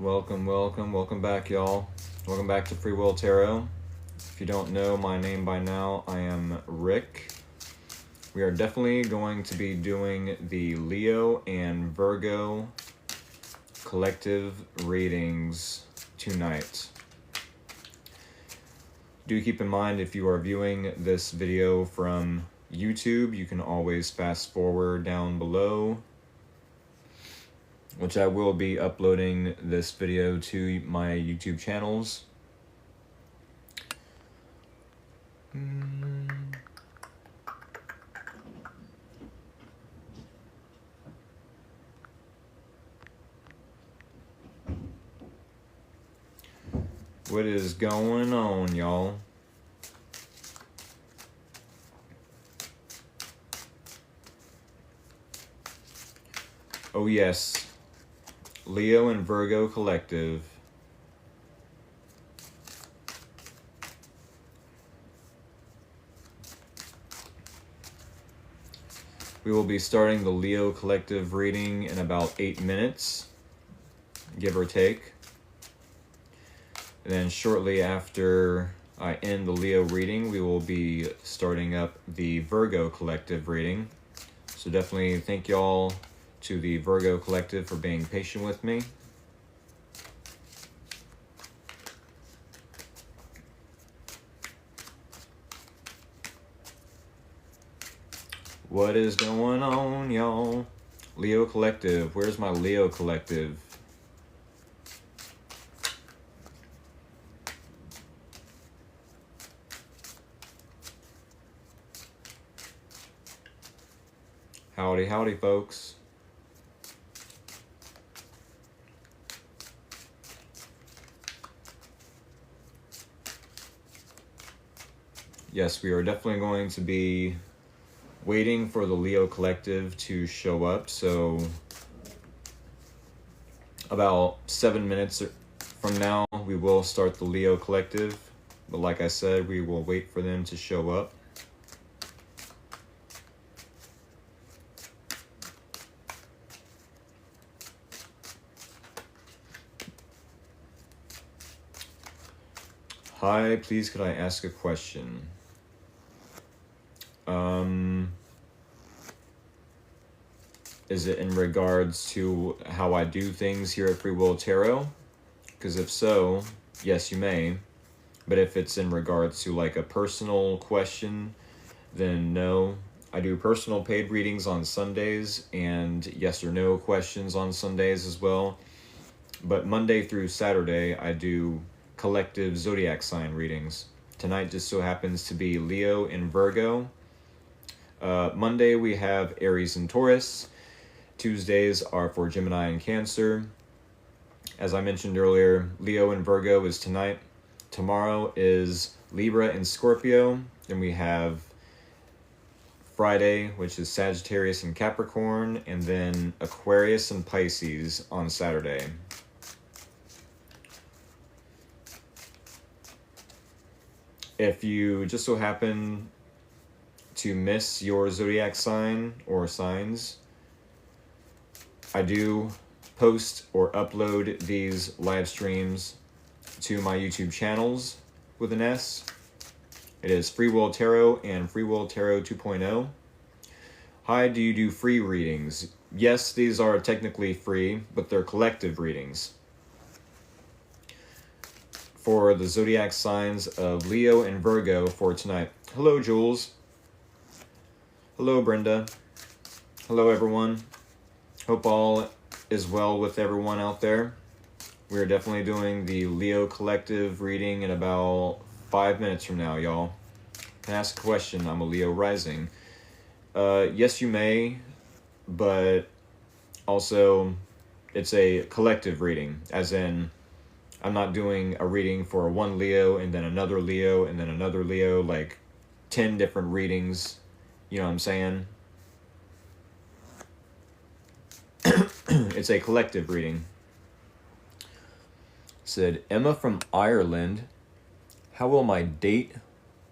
Welcome back, y'all. Welcome back to Free Will Tarot. If you don't know my name by now, I am Rick. We are definitely going to be doing the Leo and Virgo collective readings tonight. Do keep in mind, if you are viewing this video from YouTube, you can always fast forward down below, which I will be uploading this video to my YouTube channels. What is going on, y'all? Oh yes, Leo and Virgo collective. We will be starting the Leo collective reading in about 8 minutes, give or take. And then shortly after I end the Leo reading, we will be starting up the Virgo collective reading. So definitely thank y'all to the Virgo collective for being patient with me. What is going on, y'all? Leo collective. Where's my Leo collective? Howdy, howdy, folks. Yes, we are definitely going to be waiting for the Leo collective to show up. So about 7 minutes from now, we will start the Leo collective. But like I said, we will wait for them to show up. Hi, please could I ask a question? Is it in regards to how I do things here at Free Will Tarot? Because if so, yes, you may. But if it's in regards to like a personal question, then no. I do personal paid readings on Sundays and yes or no questions on Sundays as well. But Monday through Saturday, I do collective zodiac sign readings. Tonight just so happens to be Leo and Virgo. Monday we have Aries and Taurus. Tuesdays are for Gemini and Cancer. As I mentioned earlier, Leo and Virgo is tonight. Tomorrow is Libra and Scorpio. Then we have Friday, which is Sagittarius and Capricorn, and then Aquarius and Pisces on Saturday. If you just so happen to miss your zodiac sign or signs, I do post or upload these live streams to my YouTube channels with an S. It is Free Will Tarot and Free Will Tarot 2.0. Hi, do you do free readings? Yes, these are technically free, but they're collective readings for the zodiac signs of Leo and Virgo for tonight. Hello, Jules. Hello, Brenda. Hello, everyone. Hope all is well with everyone out there. We're definitely doing the Leo collective reading in about 5 minutes from now, y'all. Can I ask a question? I'm a Leo rising. Yes, you may, but also it's a collective reading, as in I'm not doing a reading for one Leo and then another Leo and then another Leo, like 10 different readings. You know what I'm saying? It's a collective reading. Said, Emma from Ireland, how will my date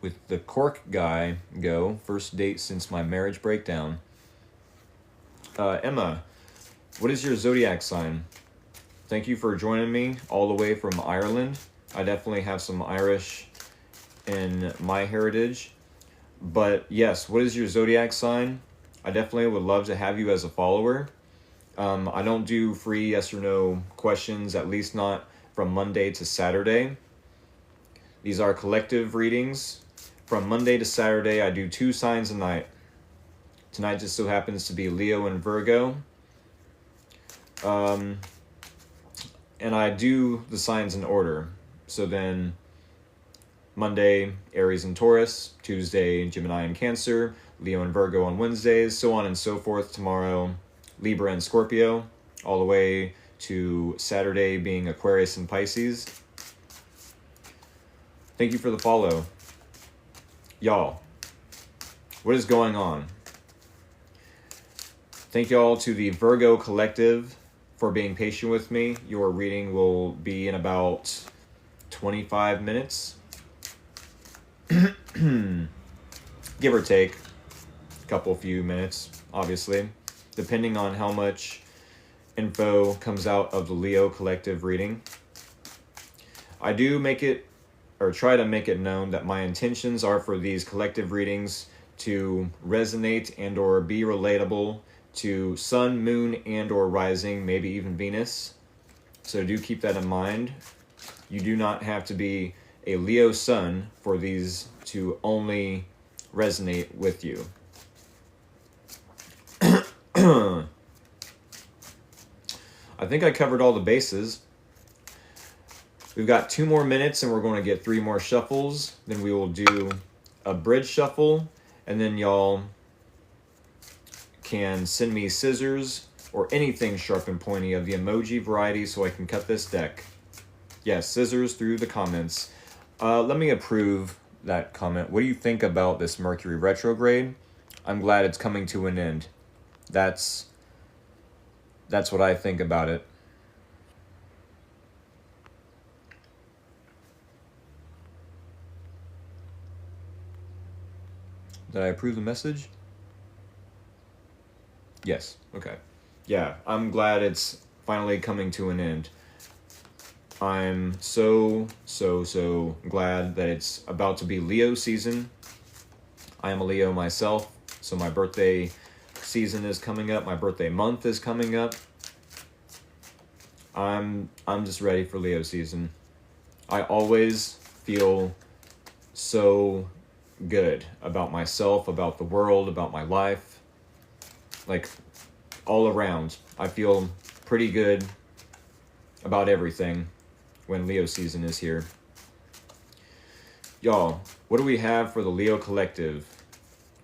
with the Cork guy go? First date since my marriage breakdown. Emma, what is your zodiac sign? Thank you for joining me all the way from Ireland. I definitely have some Irish in my heritage. But yes, what is your zodiac sign? I definitely would love to have you as a follower. I don't do free yes or no questions, at least not from Monday to Saturday. These are collective readings. From Monday to Saturday, I do 2 signs a night. Tonight just so happens to be Leo and Virgo. And I do the signs in order. So then Monday, Aries and Taurus. Tuesday, Gemini and Cancer. Leo and Virgo on Wednesdays. So on and so forth. Tomorrow, Libra and Scorpio. All the way to Saturday being Aquarius and Pisces. Thank you for the follow. Y'all, what is going on? Thank y'all to the Virgo Collective for being patient with me. Your reading will be in about 25 minutes. Give or take a couple few minutes, obviously, depending on how much info comes out of the Leo Collective reading. I do make it, or try to make it known, that my intentions are for these collective readings to resonate and or be relatable to Sun, Moon, and or Rising, maybe even Venus. So do keep that in mind. You do not have to be a Leo Sun for these to only resonate with you. I think I covered all the bases. We've got 2 more minutes and we're going to get 3 more shuffles. Then we will do a bridge shuffle, and then y'all can send me scissors or anything sharp and pointy of the emoji variety so I can cut this deck. Yes, scissors through the comments. Let me approve that comment. What do you think about this Mercury retrograde? I'm glad it's coming to an end. That's what I think about it. Did I approve the message? Yes. Okay. Yeah, I'm glad it's finally coming to an end. I'm so glad that it's about to be Leo season. I am a Leo myself, so my birthday season is coming up. My birthday month is coming up. I'm just ready for Leo season. I always feel so good about myself, about the world, about my life. Like, all around, I feel pretty good about everything when Leo season is here. Y'all, what do we have for the Leo Collective?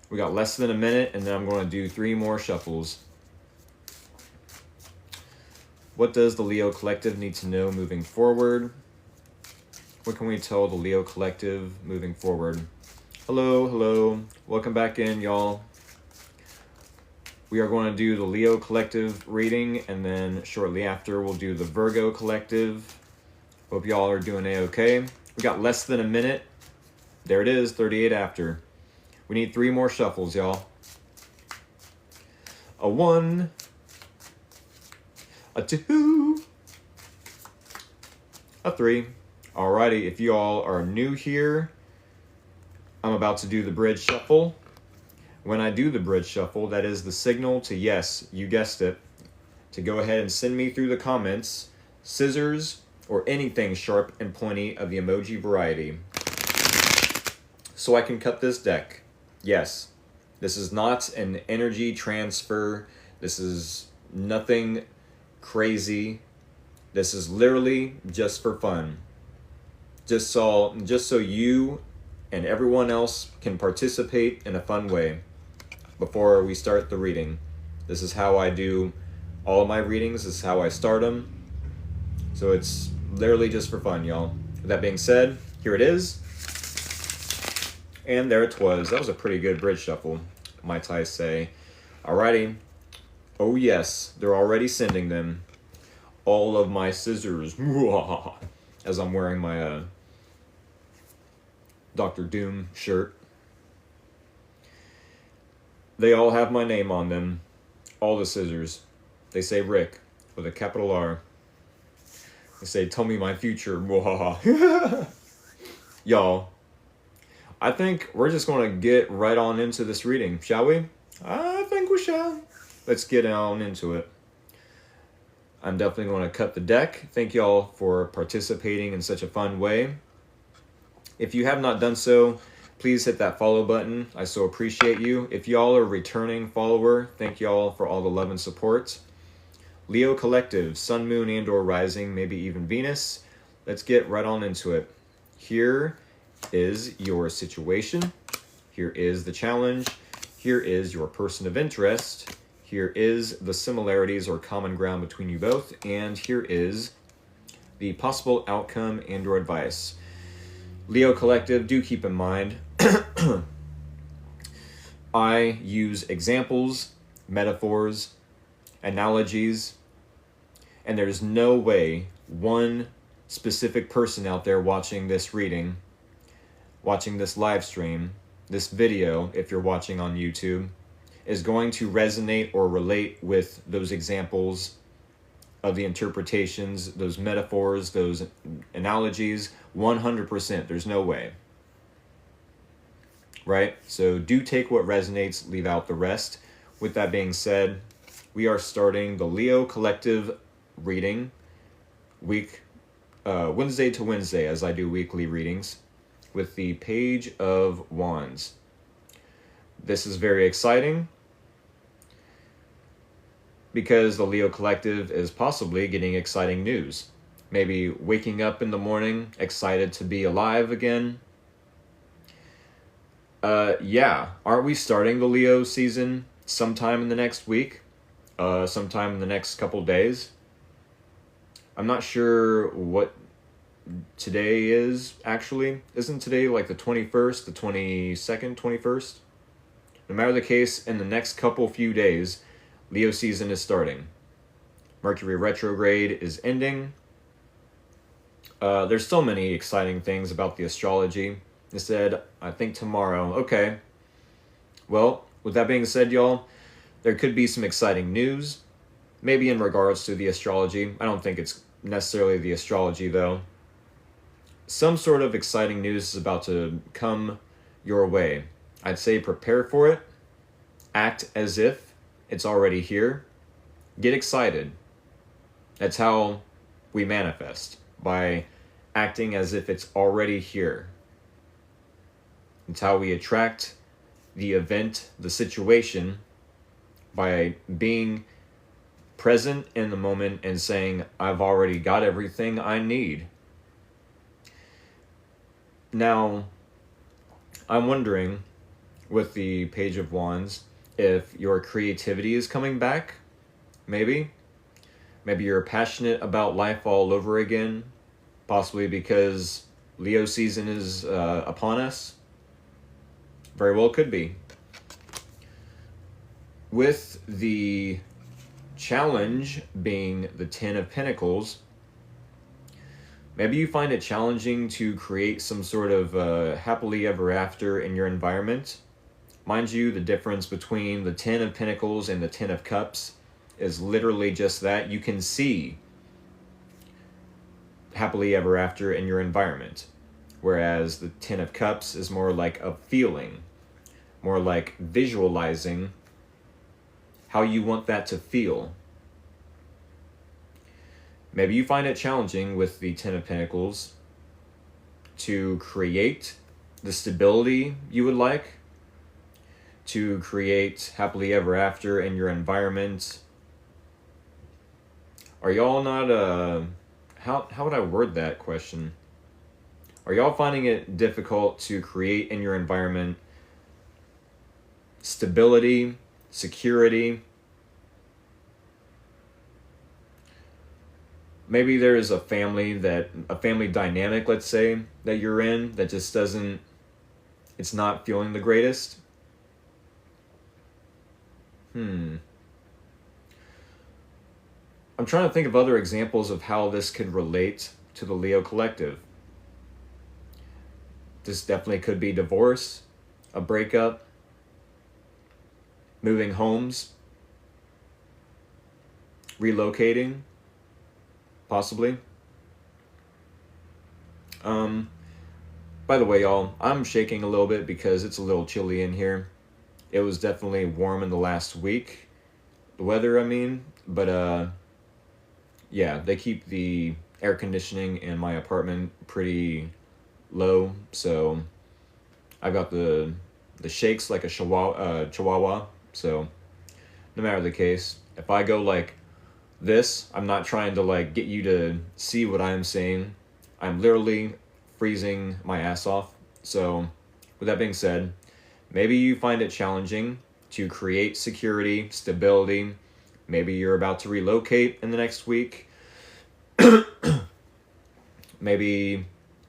We got less than a minute, and then I'm going to do 3 more shuffles. What does the Leo Collective need to know moving forward? What can we tell the Leo Collective moving forward? Hello. Welcome back in, y'all. We are going to do the Leo Collective reading, and then shortly after, we'll do the Virgo Collective. Hope y'all are doing A-okay. We got less than a minute. There it is, 38 after. We need 3 more shuffles, y'all. A 1, a 2, a 3. Alrighty, if you all are new here, I'm about to do the bridge shuffle. When I do the bridge shuffle, that is the signal to, yes, you guessed it, to go ahead and send me through the comments scissors or anything sharp and pointy of the emoji variety so I can cut this deck. Yes, this is not an energy transfer. This is nothing crazy. This is literally just for fun. Just so you and everyone else can participate in a fun way before we start the reading. This is how I do all of my readings. This is how I start them. So it's literally just for fun, y'all. With that being said, here it is. And there it was. That was a pretty good bridge shuffle, might I say. Alrighty. Oh yes, they're already sending them. All of my scissors. As I'm wearing my Dr. Doom shirt. They all have my name on them. All the scissors. They say Rick with a capital R. They say, tell me my future. Mwahaha. Y'all, I think we're just going to get right on into this reading, shall we? I think we shall. Let's get on into it. I'm definitely going to cut the deck. Thank y'all for participating in such a fun way. If you have not done so, please hit that follow button. I so appreciate you. If y'all are a returning follower, thank y'all for all the love and support. Leo Collective, Sun, Moon, and or Rising, maybe even Venus. Let's get right on into it. Here is your situation. Here is the challenge. Here is your person of interest. Here is the similarities or common ground between you both. And here is the possible outcome and or advice. Leo Collective, do keep in mind, I use examples, metaphors, analogies, and there's no way one specific person out there watching this reading, watching this live stream, this video, if you're watching on YouTube, is going to resonate or relate with those examples of the interpretations, those metaphors, those analogies, 100%. There's no way. Right? So do take what resonates, leave out the rest. With that being said, we are starting the Leo Collective reading Wednesday to Wednesday, as I do weekly readings, with the Page of Wands. This is very exciting because the Leo Collective is possibly getting exciting news. Maybe waking up in the morning excited to be alive again. Yeah, aren't we starting the Leo season sometime in the next week? Sometime in the next couple days? I'm not sure what today is, actually. Isn't today like the 21st, the 22nd, 21st? No matter the case, in the next few days, Leo season is starting. Mercury retrograde is ending. There's so many exciting things about the astrology. Instead, I think tomorrow. Okay. Well, with that being said, y'all, there could be some exciting news. Maybe in regards to the astrology. I don't think it's necessarily the astrology, though. Some sort of exciting news is about to come your way. I'd say prepare for it. Act as if it's already here. Get excited. That's how we manifest, by acting as if it's already here. It's how we attract the event, the situation, by being present in the moment and saying, I've already got everything I need. Now, I'm wondering, with the Page of Wands, if your creativity is coming back, maybe. Maybe you're passionate about life all over again, possibly because Leo season is upon us. Very well could be. With the challenge being the Ten of Pentacles, maybe you find it challenging to create some sort of happily ever after in your environment. Mind you, the difference between the Ten of Pentacles and the Ten of Cups is literally just that. You can see happily ever after in your environment, whereas the Ten of Cups is more like a feeling, more like visualizing how you want that to feel. Maybe you find it challenging with the Ten of Pentacles to create the stability you would like, to create happily ever after in your environment. Are y'all not, how would I word that question? Are y'all finding it difficult to create in your environment stability, security? Maybe there is a family dynamic, let's say, that you're in that just it's not feeling the greatest. I'm trying to think of other examples of how this could relate to the Leo Collective. This definitely could be divorce, a breakup, moving homes, relocating, possibly. By the way, y'all, I'm shaking a little bit because it's a little chilly in here. It was definitely warm in the last week. The weather, I mean. But, yeah, they keep the air conditioning in my apartment pretty low, so I've got the shakes like a chihuahua. So no matter the case, if I go like this, I'm not trying to like get you to see what I'm saying. I'm literally freezing my ass off. So with that being said, maybe you find it challenging to create security, stability. Maybe you're about to relocate in the next week. Maybe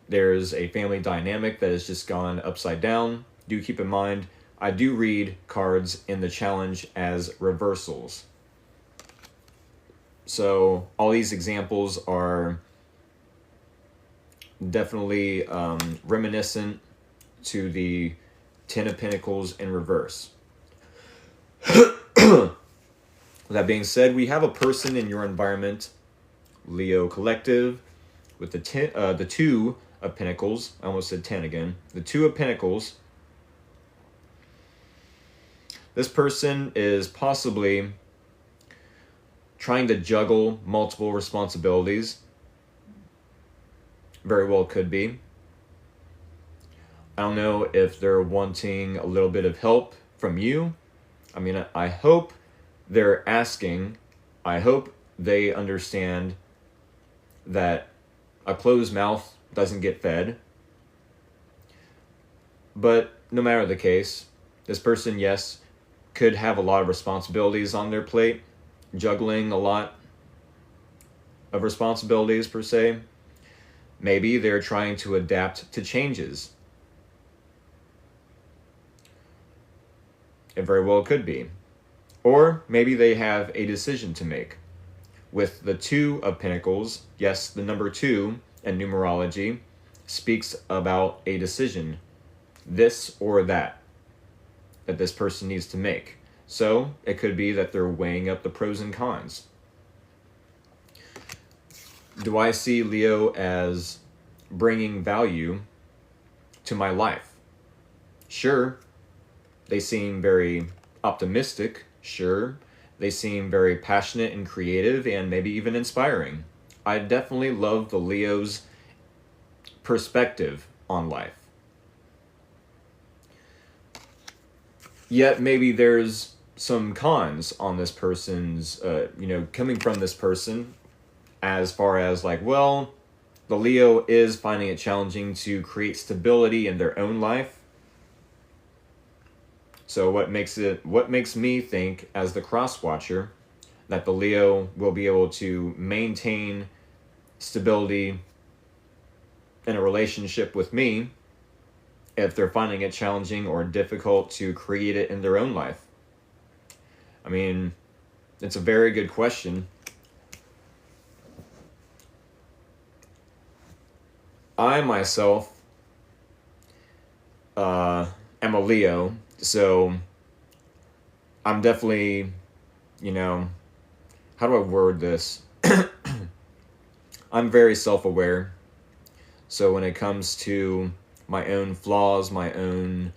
there's a family dynamic that has just gone upside down. Do keep in mind, I do read cards in the challenge as reversals. So all these examples are definitely reminiscent to the Ten of Pentacles in reverse. With that being said, we have a person in your environment, Leo Collective, with the Two of Pentacles. I almost said 10 again. The Two of Pentacles. This person is possibly trying to juggle multiple responsibilities. Very well could be. I don't know if they're wanting a little bit of help from you. I mean, I hope they're asking. I hope they understand that a closed mouth doesn't get fed. But no matter the case, this person, yes, could have a lot of responsibilities on their plate, juggling a lot of responsibilities per se. Maybe they're trying to adapt to changes. It very well could be. Or maybe they have a decision to make. With the Two of Pentacles, yes, the number 2 in numerology speaks about a decision, this or that this person needs to make. So it could be that they're weighing up the pros and cons. Do I see Leo as bringing value to my life? Sure. They seem very optimistic. Sure. They seem very passionate and creative and maybe even inspiring. I definitely love the Leo's perspective on life. Yet maybe there's some cons on this person's, coming from this person, as far as like, well, the Leo is finding it challenging to create stability in their own life. So what makes me think, as the cross watcher, that the Leo will be able to maintain stability in a relationship with me if they're finding it challenging or difficult to create it in their own life? I mean, it's a very good question. I myself am a Leo, so I'm definitely, how do I word this? I'm very self-aware. So when it comes to my own flaws, my own,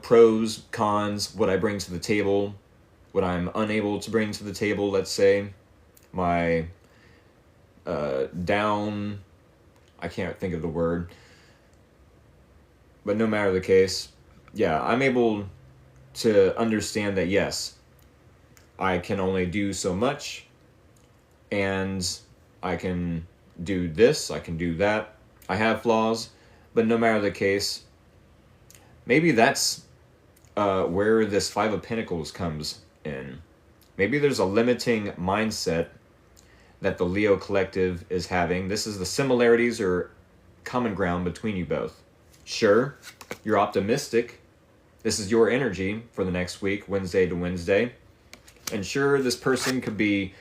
pros, cons, what I bring to the table, what I'm unable to bring to the table, let's say, my down, I can't think of the word, but no matter the case, yeah, I'm able to understand that, yes, I can only do so much, and I can do this, I can do that. I have flaws, but no matter the case, maybe that's where this Five of Pentacles comes in. Maybe there's a limiting mindset that the Leo Collective is having. This is the similarities or common ground between you both. Sure, you're optimistic. This is your energy for the next week, Wednesday to Wednesday. And sure, this person could be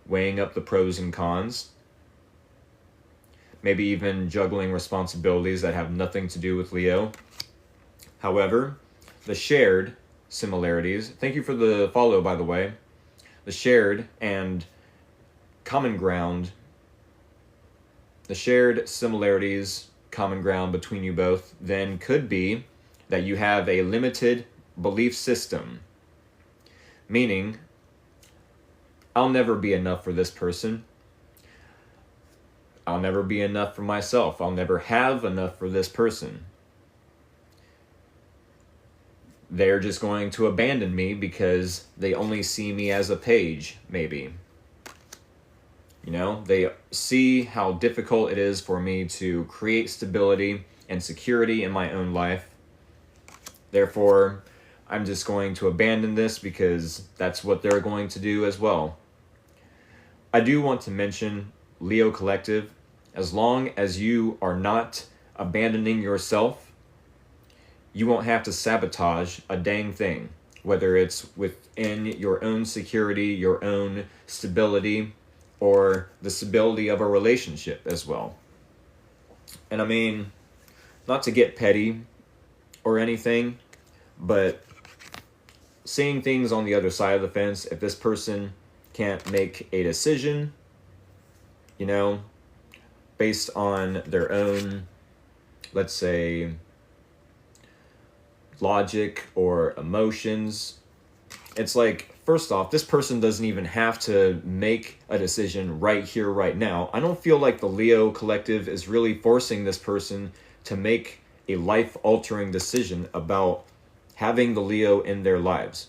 weighing up the pros and cons. Maybe even juggling responsibilities that have nothing to do with Leo. However, the shared similarities, thank you for the follow, by the way. The shared and common ground the shared similarities, common ground between you both, then could be that you have a limited belief system. Meaning, I'll never be enough for this person. I'll never be enough for myself. I'll never have enough for this person. They're just going to abandon me because they only see me as a page, maybe. You know, they see how difficult it is for me to create stability and security in my own life. Therefore, I'm just going to abandon this because that's what they're going to do as well. I do want to mention, Leo Collective, as long as you are not abandoning yourself, you won't have to sabotage a dang thing, whether it's within your own security, your own stability, or the stability of a relationship as well. And I mean, not to get petty or anything, but seeing things on the other side of the fence, if this person can't make a decision, you know, based on their own, let's say, logic or emotions, it's like, first off, this person doesn't even have to make a decision right here, right now. I don't feel like the Leo Collective is really forcing this person to make a life-altering decision about having the Leo in their lives.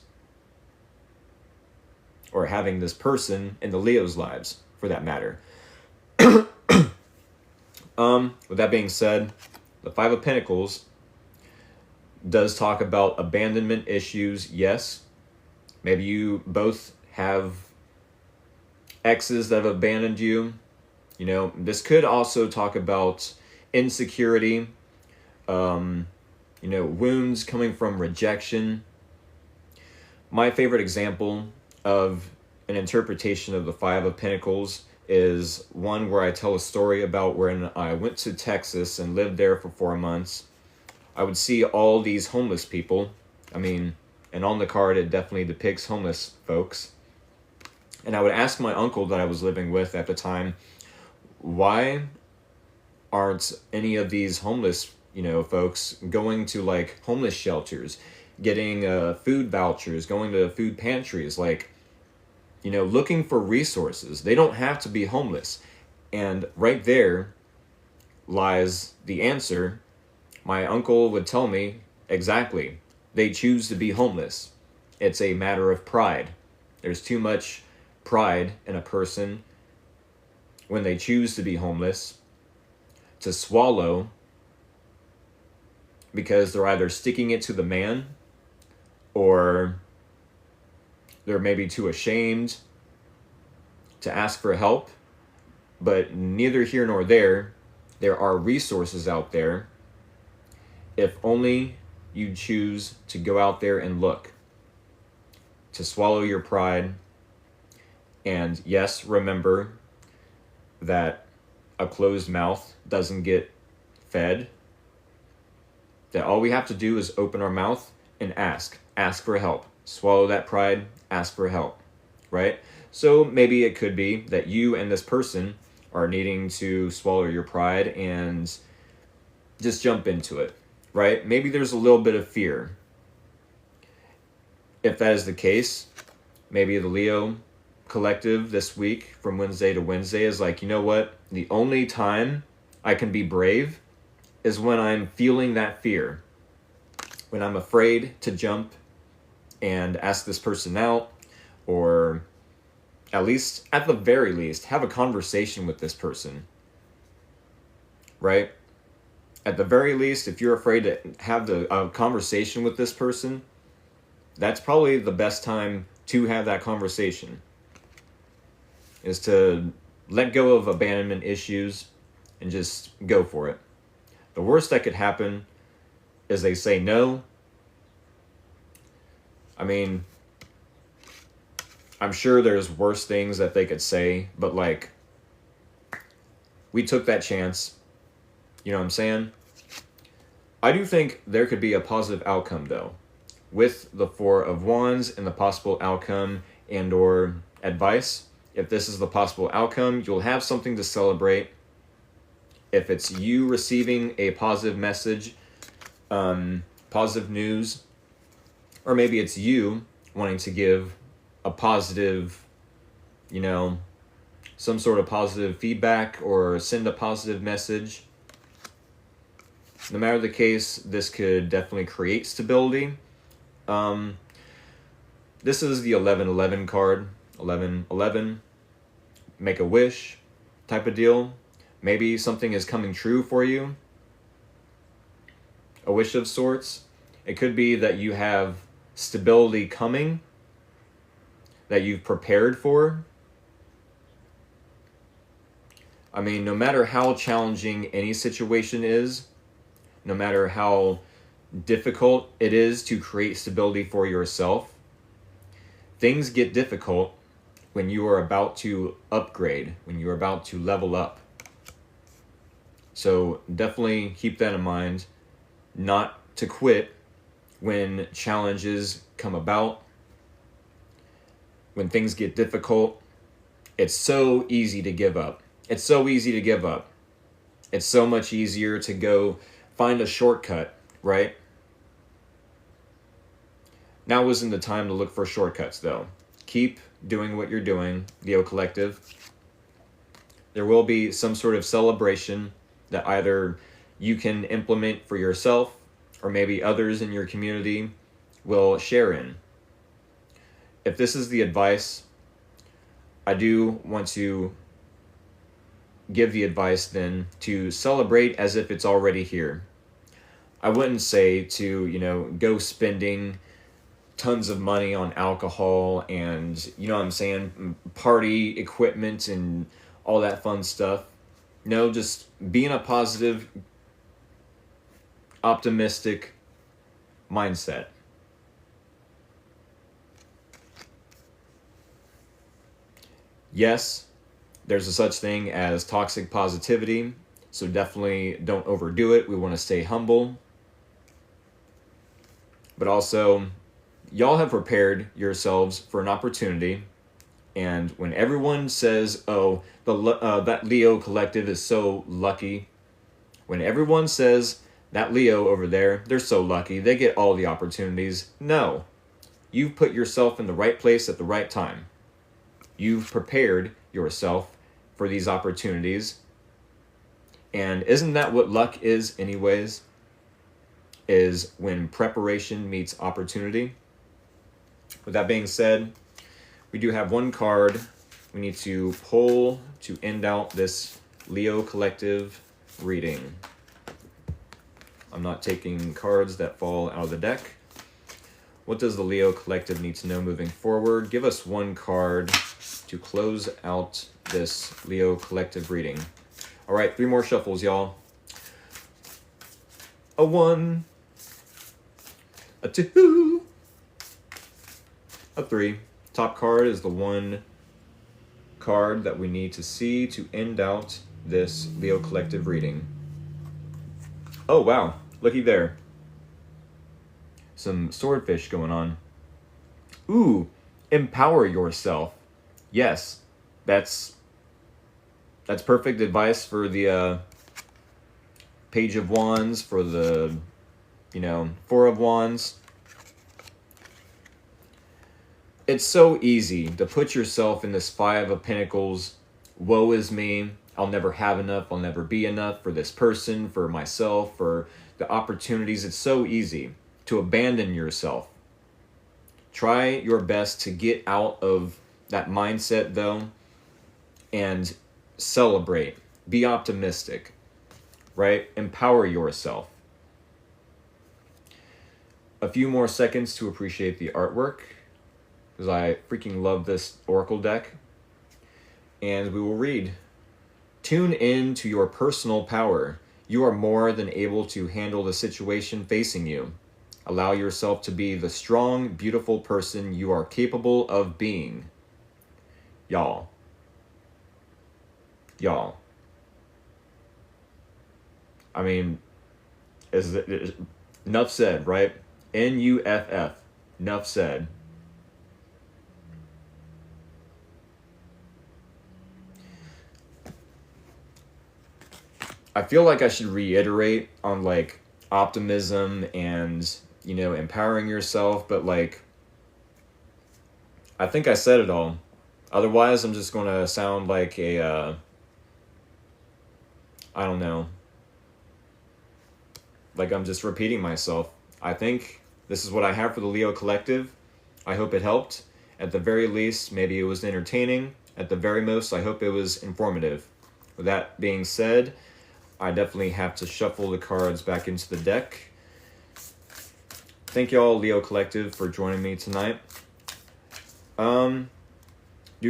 Or having this person in the Leo's lives, for that matter. With that being said, the Five of Pentacles does talk about abandonment issues, yes. Maybe you both have exes that have abandoned you. You know, this could also talk about insecurity, wounds coming from rejection. My favorite example of an interpretation of the Five of Pentacles is one where I tell a story about when I went to Texas and lived there for 4 months. I would see all these homeless people. I mean, and on the card it definitely depicts homeless folks. And I would ask my uncle that I was living with at the time, why aren't any of these homeless, folks going to like homeless shelters, getting food vouchers, going to food pantries, looking for resources. They don't have to be homeless. And right there lies the answer. My uncle would tell me exactly. They choose to be homeless. It's a matter of pride. There's too much pride in a person when they choose to be homeless to swallow, because they're either sticking it to the man or they're maybe too ashamed to ask for help. But neither here nor there. There are resources out there if only you choose to go out there and look, to swallow your pride. And yes, remember that a closed mouth doesn't get fed. That all we have to do is open our mouth and ask for help. Swallow that pride, ask for help, right? So maybe it could be that you and this person are needing to swallow your pride and just jump into it, right? Maybe there's a little bit of fear. If that is the case, maybe the Leo Collective this week from Wednesday to Wednesday is like, you know what? The only time I can be brave is when I'm feeling that fear. When I'm afraid to jump and ask this person out, or at the very least, have a conversation with this person, right? At the very least, if you're afraid to have a conversation with this person, that's probably the best time to have that conversation, is to let go of abandonment issues and just go for it. The worst that could happen is they say no. I mean, I'm sure there's worse things that they could say, but we took that chance. You know what I'm saying? I do think there could be a positive outcome, though, with the Four of Wands and the possible outcome and or advice. If this is the possible outcome, you'll have something to celebrate. if it's you receiving a positive message, positive news, or maybe it's you wanting to give a positive, some sort of positive feedback or send a positive message. No matter the case, this could definitely create stability. This is the 1111 card. 1111, make a wish type of deal. Maybe something is coming true for you. A wish of sorts. It could be that you have stability coming that you've prepared for. I mean, no matter how challenging any situation is, no matter how difficult it is to create stability for yourself, things get difficult when you are about to upgrade, when you're about to level up. So definitely keep that in mind, not to quit when challenges come about, when things get difficult. It's so easy to give up. It's so easy to give up. It's so much easier to go find a shortcut, right? Now isn't the time to look for shortcuts, though. Keep doing what you're doing, Leo Collective. There will be some sort of celebration that either you can implement for yourself or maybe others in your community will share in. If this is the advice, I do want to give the advice then to celebrate as if it's already here. I wouldn't say to, go spending tons of money on alcohol and, party equipment and all that fun stuff. No, just be in a positive, optimistic mindset. Yes, there's a such thing as toxic positivity, so definitely don't overdo it. We want to stay humble. But also, y'all have prepared yourselves for an opportunity, and when everyone says, oh, that Leo Collective is so lucky, when everyone says, that Leo over there, they're so lucky, they get all the opportunities, no. You've put yourself in the right place at the right time. You've prepared yourself for these opportunities. And isn't that what luck is anyways? Is when preparation meets opportunity. With that being said, we do have one card we need to pull to end out this Leo Collective reading. I'm not taking cards that fall out of the deck. What does the Leo Collective need to know moving forward? Give us one card to close out this Leo Collective reading. All right, 3 more shuffles, y'all. A 1, a 2, a 3. Top card is the one card that we need to see to end out this Leo Collective reading. Oh, wow. Looky there. Some swordfish going on. Ooh, empower yourself. Yes, that's perfect advice for the Page of Wands, for the, 4 of Wands. It's so easy to put yourself in this 5 of Pentacles, woe is me, I'll never have enough, I'll never be enough for this person, for myself, for the opportunities. It's so easy to abandon yourself. Try your best to get out of that mindset, though, and celebrate. Be optimistic, right? Empower yourself. A few more seconds to appreciate the artwork, because I freaking love this Oracle deck. And we will read. Tune in to your personal power. You are more than able to handle the situation facing you. Allow yourself to be the strong, beautiful person you are capable of being. Y'all. I mean, enough said, right? N-U-F-F. Enough said. I feel like I should reiterate on like optimism and, you know, empowering yourself, but like I think I said it all. Otherwise, I'm just going to sound like a I don't know. Like I'm just repeating myself. I think this is what I have for the Leo Collective. I hope it helped. At the very least, maybe it was entertaining. At the very most, I hope it was informative. With that being said, I definitely have to shuffle the cards back into the deck. Thank y'all, Leo Collective, for joining me tonight. Do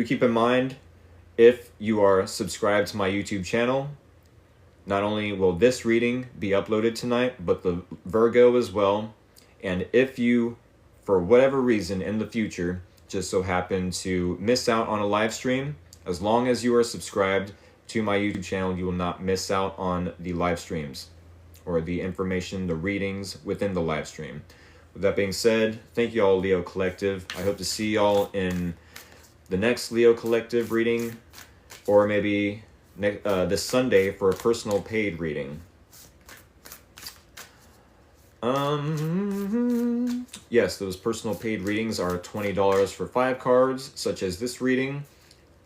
keep in mind, if you are subscribed to my YouTube channel, not only will this reading be uploaded tonight, but the Virgo as well. And if you, for whatever reason in the future, just so happen to miss out on a live stream, as long as you are subscribed to my YouTube channel, you will not miss out on the live streams or the information, the readings within the live stream. With that being said, thank you all, Leo Collective. I hope to see y'all in the next Leo Collective reading, or maybe this Sunday for a personal paid reading. Yes, those personal paid readings are $20 for 5 cards, such as this reading,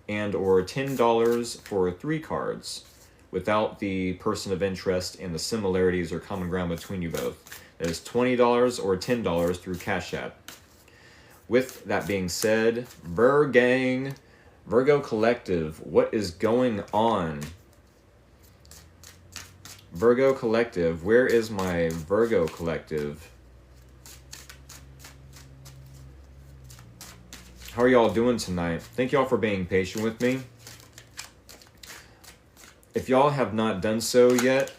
and or $10 for 3 cards, without the person of interest and the similarities or common ground between you both. That is $20 or $10 through Cash App. With that being said, Virgo Collective, what is going on? Virgo Collective, where is my Virgo Collective? How are y'all doing tonight? Thank y'all for being patient with me. If y'all have not done so yet,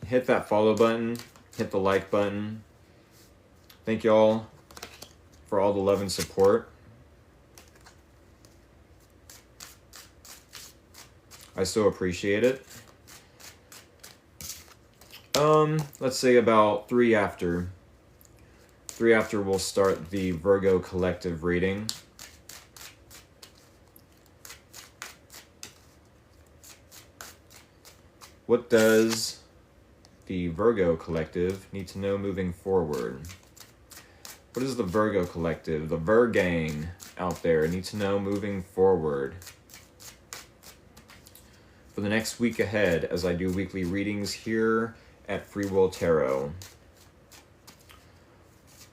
hit that follow button, hit the like button. Thank y'all for all the love and support. I so appreciate it. Let's say about 3 after. 3 after we'll start the Virgo Collective reading. What does the Virgo Collective need to know moving forward? What does the Virgo Collective, the Virgang out there, need to know moving forward? For the next week ahead, as I do weekly readings here at Free Will Tarot.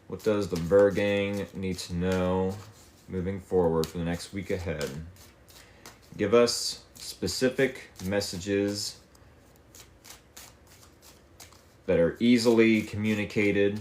What does the Virgang need to know moving forward for the next week ahead? Give us specific messages that are easily communicated.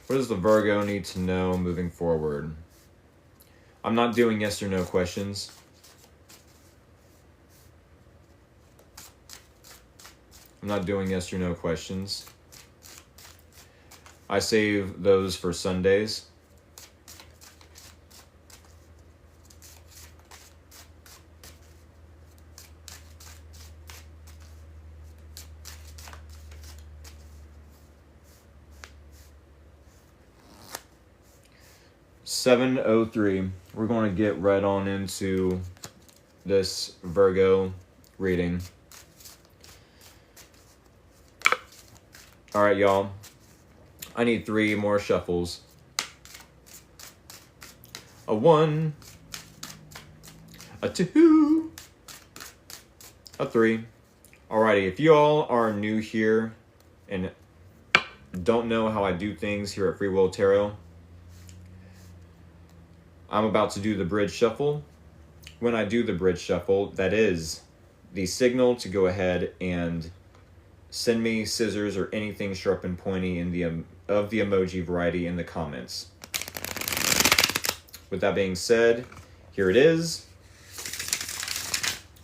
What does the Virgo need to know moving forward? I'm not doing yes or no questions. I'm not doing yes or no questions. I save those for Sundays. (7:03). We're going to get right on into this Virgo reading. All right, y'all. I need 3 more shuffles. A 1, a 2, a 3. Alrighty, if you all are new here and don't know how I do things here at Free Will Tarot, I'm about to do the bridge shuffle. When I do the bridge shuffle, that is the signal to go ahead and send me scissors or anything sharp and pointy in the of the emoji variety in the comments. With that being said, here it is.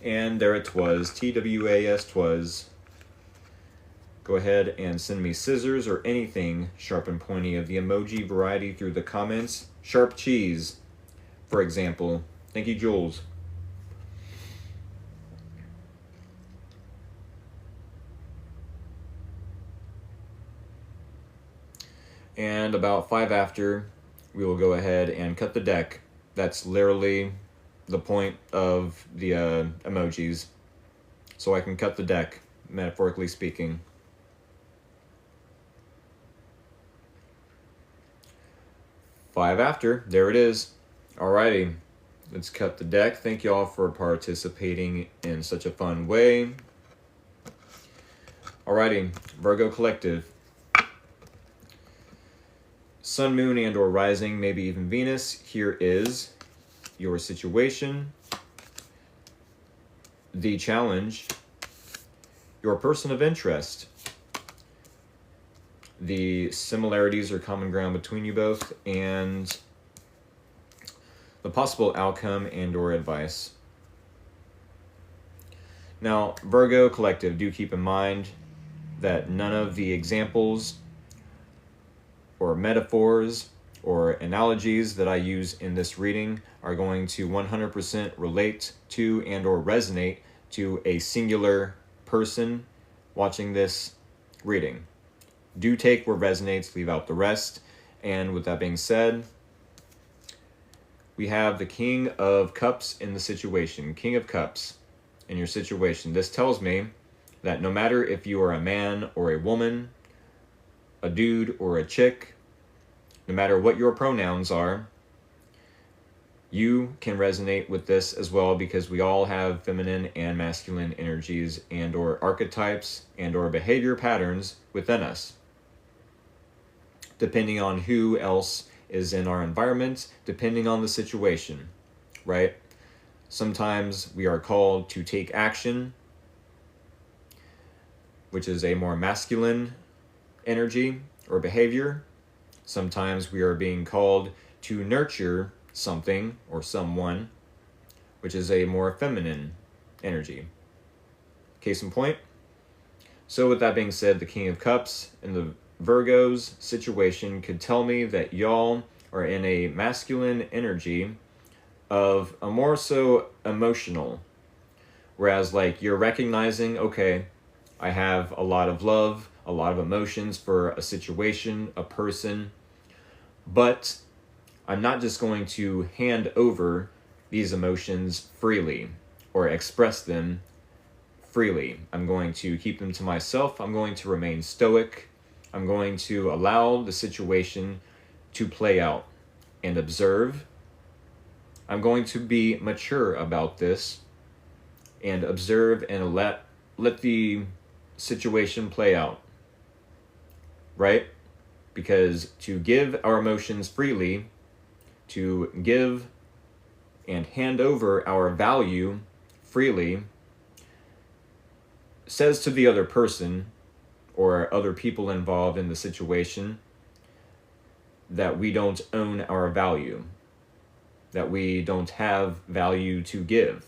And there it was. TWAS twas. go ahead and send me scissors or anything sharp and pointy of the emoji variety through the comments. Sharp cheese, for example. Thank you, Jules. And about 5 after, we will go ahead and cut the deck. That's literally the point of the emojis. So I can cut the deck, metaphorically speaking. 5 after, there it is. Alrighty, let's cut the deck. Thank you all for participating in such a fun way. Alrighty, Virgo Collective. Sun, Moon, and or Rising, maybe even Venus. Here is your situation, the challenge, your person of interest, the similarities or common ground between you both, and the possible outcome and or advice. Now, Virgo Collective, do keep in mind that none of the examples or metaphors or analogies that I use in this reading are going to 100% relate to and or resonate to a singular person watching this reading. Do take what resonates, leave out the rest. And with that being said, we have the King of Cups in the situation. King of Cups in your situation. This tells me that no matter if you are a man or a woman, a dude or a chick, no matter what your pronouns are, you can resonate with this as well, because we all have feminine and masculine energies and or archetypes and or behavior patterns within us, depending on who else is in our environment, depending on the situation, right? Sometimes we are called to take action, which is a more masculine energy or behavior. Sometimes we are being called to nurture something or someone, which is a more feminine energy. Case in point. So with that being said, the King of Cups in the Virgo's situation could tell me that y'all are in a masculine energy of a more so emotional. Whereas like you're recognizing, okay, I have a lot of love, a lot of emotions for a situation, a person, but I'm not just going to hand over these emotions freely or express them freely. I'm going to keep them to myself. I'm going to remain stoic. I'm going to allow the situation to play out and observe. I'm going to be mature about this and observe and let the situation play out. Right? Because to give our emotions freely, to give and hand over our value freely, says to the other person or other people involved in the situation that we don't own our value, that we don't have value to give.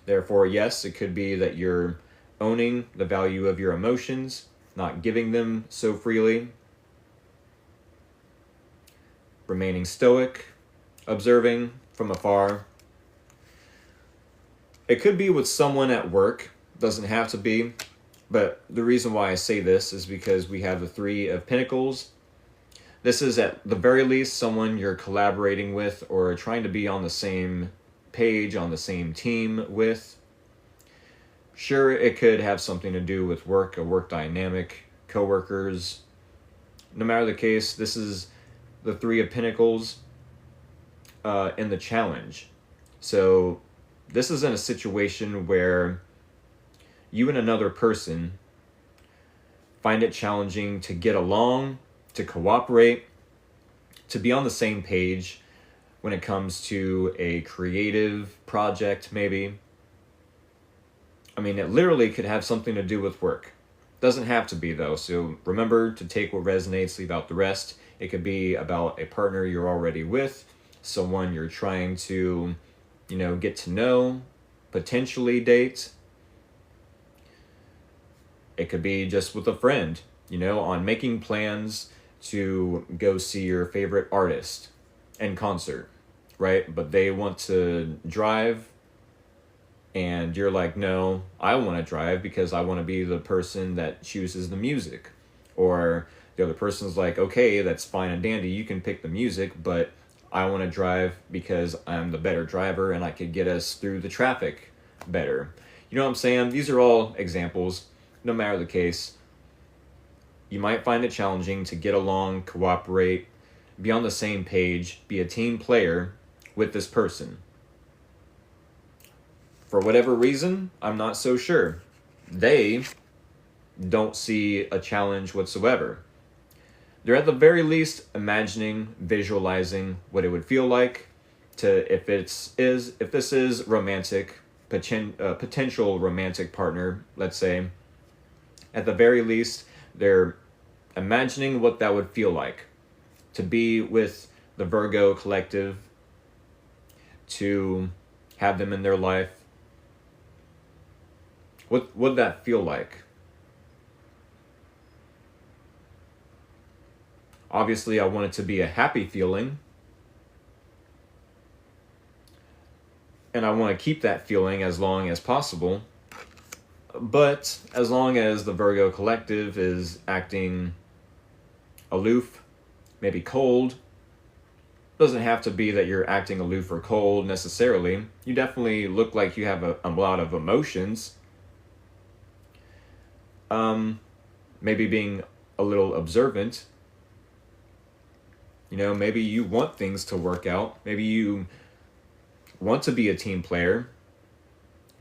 Therefore, yes, it could be that you're owning the value of your emotions, not giving them so freely, remaining stoic, observing from afar. It could be with someone at work, doesn't have to be, but the reason why I say this is because we have the Three of Pentacles. This is at the very least someone you're collaborating with or trying to be on the same page, on the same team with. Sure, it could have something to do with work, a work dynamic, coworkers. No matter the case, this is the Three of Pentacles in the challenge. So this is in a situation where you and another person find it challenging to get along, to cooperate, to be on the same page when it comes to a creative project, maybe. I mean, it literally could have something to do with work. Doesn't have to be, though, so remember to take what resonates, leave out the rest. It could be about a partner you're already with, someone you're trying to, get to know, potentially date. It could be just with a friend, on making plans to go see your favorite artist in concert, right? But they want to drive, and you're like, no, I want to drive because I want to be the person that chooses the music. Or the other person's like, okay, that's fine and dandy, you can pick the music, but I want to drive because I'm the better driver and I could get us through the traffic better. You know what I'm saying? These are all examples. No matter the case, you might find it challenging to get along, cooperate, be on the same page, be a team player with this person. For whatever reason, I'm not so sure. They don't see a challenge whatsoever. They're at the very least imagining, visualizing what it would feel like to, if this is romantic, potential romantic partner, let's say, at the very least, they're imagining what that would feel like to be with the Virgo collective, to have them in their life. What would that feel like? Obviously, I want it to be a happy feeling. And I want to keep that feeling as long as possible. But as long as the Virgo collective is acting aloof, maybe cold, doesn't have to be that you're acting aloof or cold necessarily. You definitely look like you have a lot of emotions. Maybe being a little observant. Maybe you want things to work out. Maybe you want to be a team player,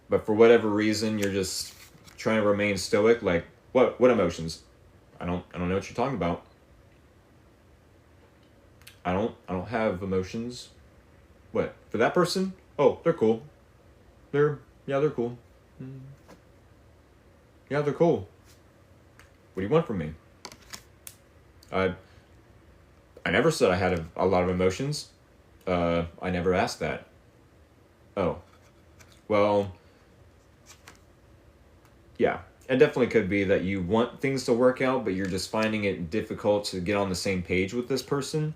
but for whatever reason, you're just trying to remain stoic. Like, what emotions? I don't know what you're talking about. I don't have emotions. What? For that person? Oh, they're cool. They're cool. Yeah, they're cool. What do you want from me? I never said I had a lot of emotions. I never asked that. Oh. Well, yeah. It definitely could be that you want things to work out, but you're just finding it difficult to get on the same page with this person.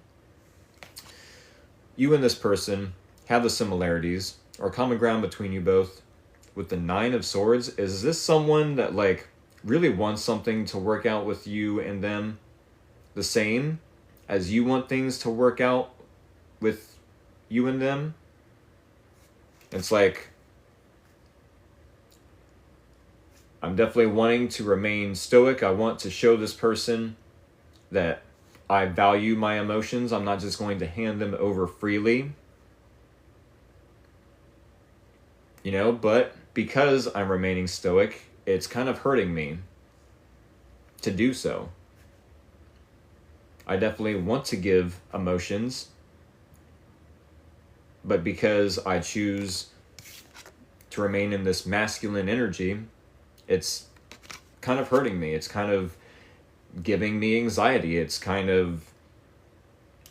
You and this person have the similarities or common ground between you both. With the 9 of Swords, is this someone that, like, really wants something to work out with you and them the same as you want things to work out with you and them? It's like, I'm definitely wanting to remain stoic. I want to show this person that I value my emotions. I'm not just going to hand them over freely. But because I'm remaining stoic, it's kind of hurting me to do so. I definitely want to give emotions, but because I choose to remain in this masculine energy, it's kind of hurting me. It's kind of giving me anxiety. It's kind of,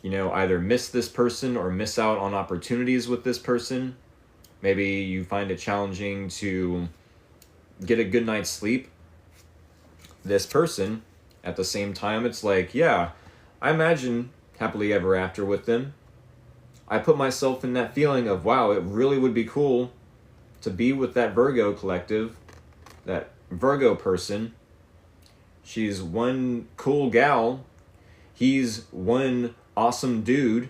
either miss this person or miss out on opportunities with this person. Maybe you find it challenging to get a good night's sleep. This person, at the same time, it's like, yeah, I imagine happily ever after with them. I put myself in that feeling of, wow, it really would be cool to be with that Virgo collective, that Virgo person. She's one cool gal. He's one awesome dude.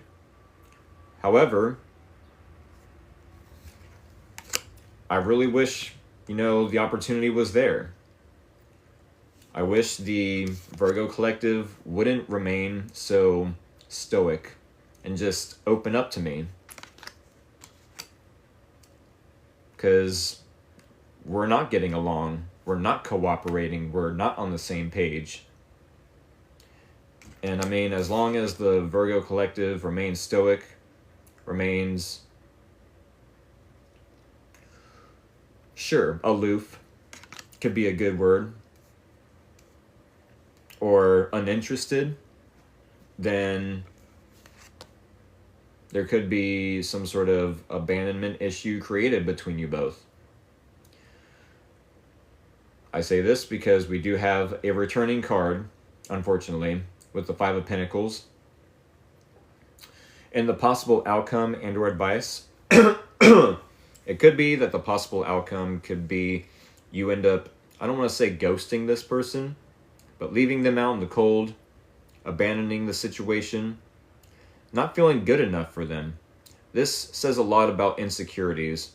However, I really wish, the opportunity was there. I wish the Virgo collective wouldn't remain so stoic and just open up to me. Because we're not getting along. We're not cooperating. We're not on the same page. And I mean, as long as the Virgo collective remains stoic, remains, sure, aloof, could be a good word, or uninterested, then there could be some sort of abandonment issue created between you both. I say this because we do have a returning card, unfortunately, with the Five of Pentacles. And the possible outcome and or advice, it could be that the possible outcome could be you end up, I don't want to say ghosting this person, but leaving them out in the cold, abandoning the situation, not feeling good enough for them. This says a lot about insecurities.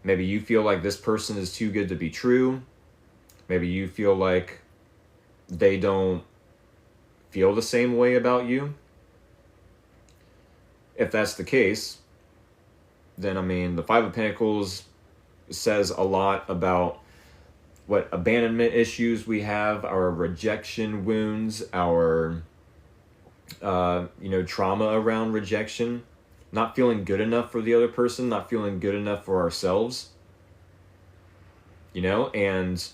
Maybe you feel like this person is too good to be true. Maybe you feel like they don't feel the same way about you. If that's the case, then, I mean, the Five of Pentacles says a lot about what abandonment issues we have, our rejection wounds, our, trauma around rejection, not feeling good enough for the other person, not feeling good enough for ourselves, and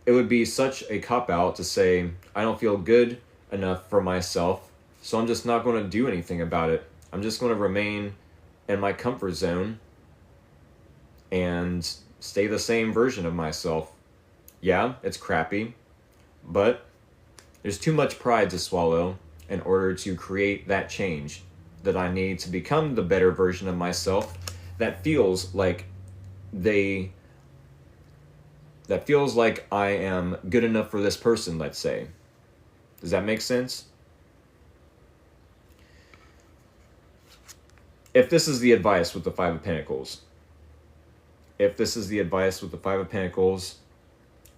it would be such a cop-out to say, I don't feel good enough for myself, so I'm just not going to do anything about it. I'm just going to remain in my comfort zone and stay the same version of myself. Yeah, it's crappy, but there's too much pride to swallow in order to create that change that I need to become the better version of myself that feels like I am good enough for this person, let's say. Does that make sense? If this is the advice with the Five of Pentacles,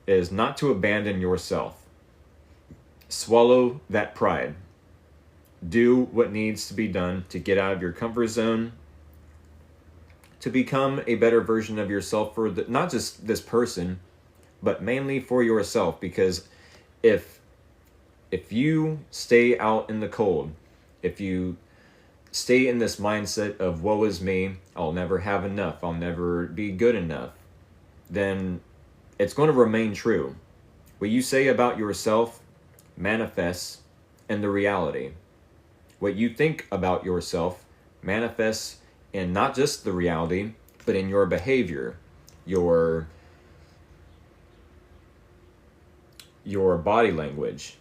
is not to abandon yourself. Swallow that pride. Do what needs to be done to get out of your comfort zone, to become a better version of yourself for not just this person, but mainly for yourself. Because if you stay out in the cold, if you stay in this mindset of woe is me, I'll never have enough, I'll never be good enough, then it's going to remain true. What you say about yourself manifests in the reality. What you think about yourself manifests in not just the reality, but in your behavior, your body language,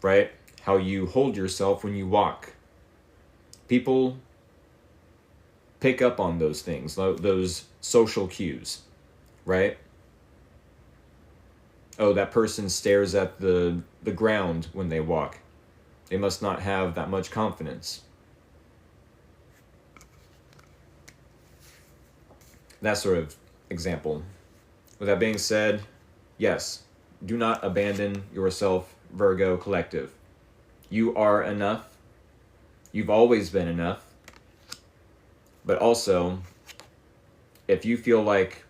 right? How you hold yourself when you walk. People pick up on those things, those social cues, right? Oh, that person stares at the ground when they walk. They must not have that much confidence. That sort of example. With that being said, yes, do not abandon yourself, Virgo collective. You are enough. You've always been enough. But also, if you feel like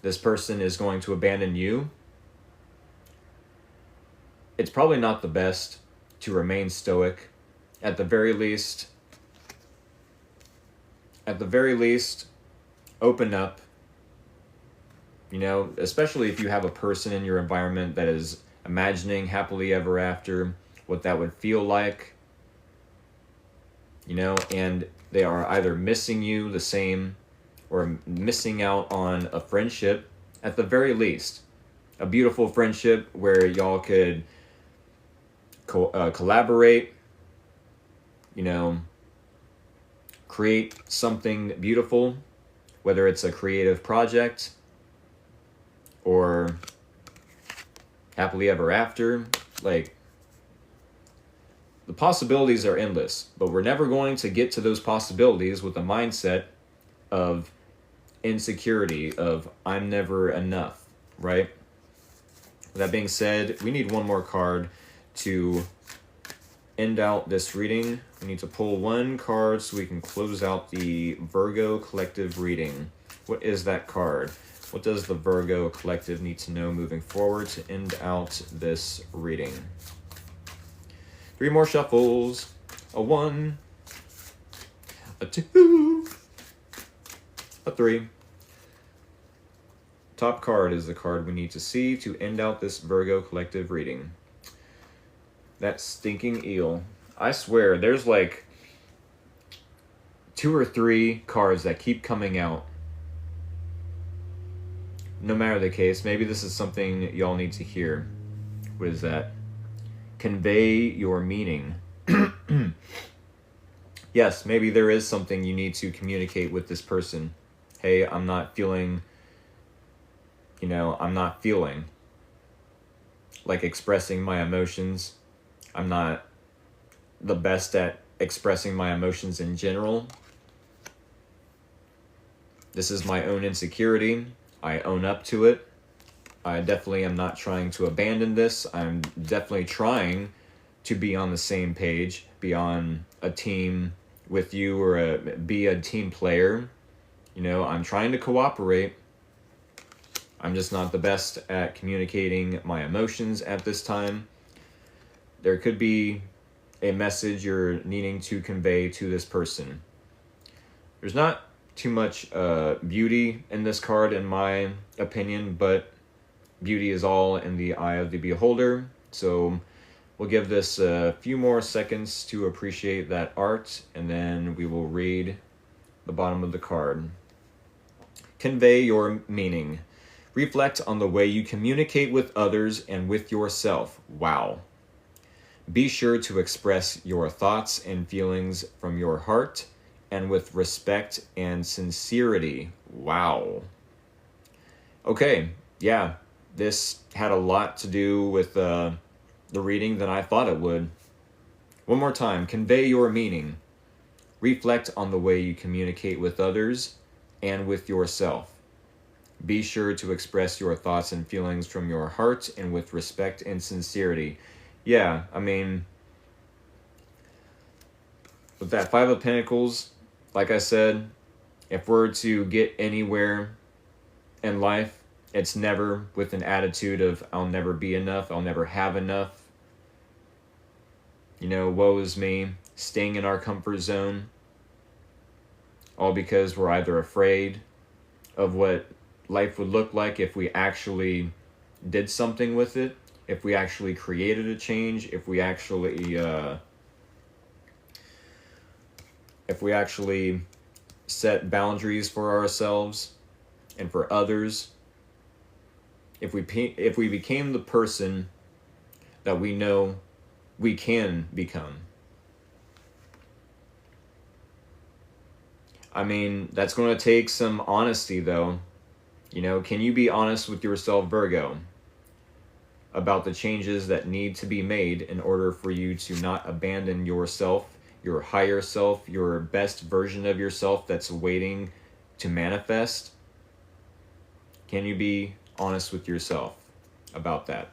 this person is going to abandon you, it's probably not the best to remain stoic. At the very least, open up. Especially if you have a person in your environment that is imagining happily ever after, what that would feel like, and they are either missing you the same or missing out on a friendship, at the very least, a beautiful friendship where y'all could collaborate, create something beautiful, whether it's a creative project or happily ever after. Like, the possibilities are endless, but we're never going to get to those possibilities with a mindset of insecurity, of I'm never enough, right? With that being said, we need one more card to end out this reading. We need to pull one card so we can close out the Virgo collective reading. What is that card? What does the Virgo collective need to know moving forward to end out this reading? 3 more shuffles. A 1, a 2, a 3. Top card is the card we need to see to end out this Virgo collective reading. That stinking eel. I swear, there's like 2 or 3 cards that keep coming out. no matter the case, maybe this is something y'all need to hear. What is that? Convey your meaning. Yes, maybe there is something you need to communicate with this person. Hey, I'm not feeling like expressing my emotions. I'm not the best at expressing my emotions in general. This is my own insecurity. I own up to it. I definitely am not trying to abandon this. I'm definitely trying to be on the same page, be on a team with you, or be a team player. I'm trying to cooperate. I'm just not the best at communicating my emotions at this time. There could be a message you're needing to convey to this person. There's not too much beauty in this card, in my opinion, but beauty is all in the eye of the beholder. So we'll give this a few more seconds to appreciate that art, and then we will read the bottom of the card. Convey your meaning. Reflect on the way you communicate with others and with yourself. Wow. Be sure to express your thoughts and feelings from your heart and with respect and sincerity. Wow. Okay, yeah, this had a lot to do with the reading than I thought it would. One more time, convey your meaning. Reflect on the way you communicate with others and with yourself. Be sure to express your thoughts and feelings from your heart and with respect and sincerity. Yeah, I mean, with that Five of Pentacles, like I said, if we're to get anywhere in life, it's never with an attitude of, I'll never be enough, I'll never have enough. Woe is me, staying in our comfort zone, all because we're either afraid of what life would look like if we actually did something with it, if we actually created a change, if we actually set boundaries for ourselves and for others, if we became the person that we know we can become. I mean, that's going to take some honesty, though. Can you be honest with yourself, Virgo, about the changes that need to be made in order for you to not abandon yourself, your higher self, your best version of yourself that's waiting to manifest? Can you be honest with yourself about that?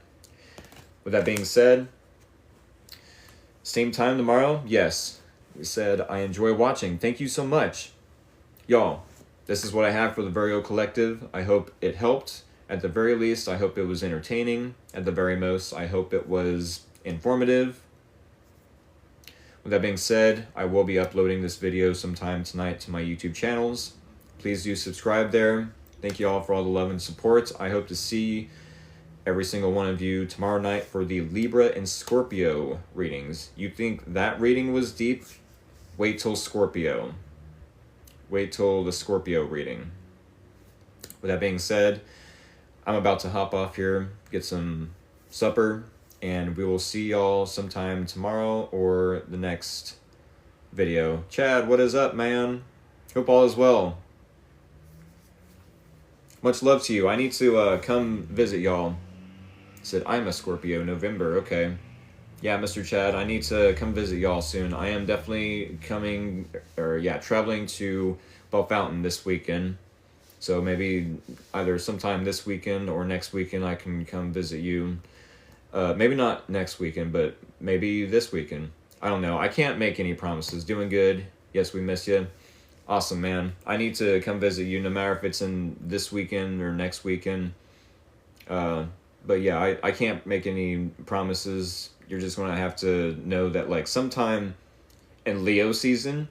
With that being said, same time tomorrow? Yes. We said, I enjoy watching. Thank you so much. Y'all, this is what I have for the Virgo Collective. I hope it helped. At the very least, I hope it was entertaining. At the very most, I hope it was informative. With that being said, I will be uploading this video sometime tonight to my YouTube channels. Please do subscribe there. Thank you all for all the love and support. I hope to see every single one of you tomorrow night for the Libra and Scorpio readings. You think that reading was deep? Wait till Scorpio. Wait till the Scorpio reading. With that being said, I'm about to hop off here, get some supper, and we will see y'all sometime tomorrow or the next video. Chad, what is up, man? Hope all is well. Much love to you. I need to come visit y'all. Said, I'm a Scorpio, November. Okay. Yeah, Mr. Chad, I need to come visit y'all soon. I am definitely traveling to Bellefontaine this weekend. So maybe either sometime this weekend or next weekend I can come visit you. Maybe not next weekend, but maybe this weekend. I don't know. I can't make any promises. Doing good. Yes, we miss you. Awesome, man. I need to come visit you no matter if it's in this weekend or next weekend. But yeah, I can't make any promises. You're just going to have to know that, like, sometime in Leo season,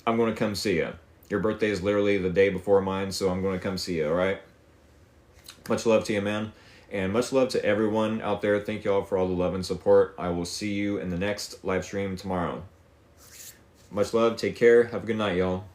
I'm going to come see you. Your birthday is literally the day before mine, so I'm going to come see you, all right? Much love to you, man. And much love to everyone out there. Thank you all for all the love and support. I will see you in the next live stream tomorrow. Much love. Take care. Have a good night, y'all.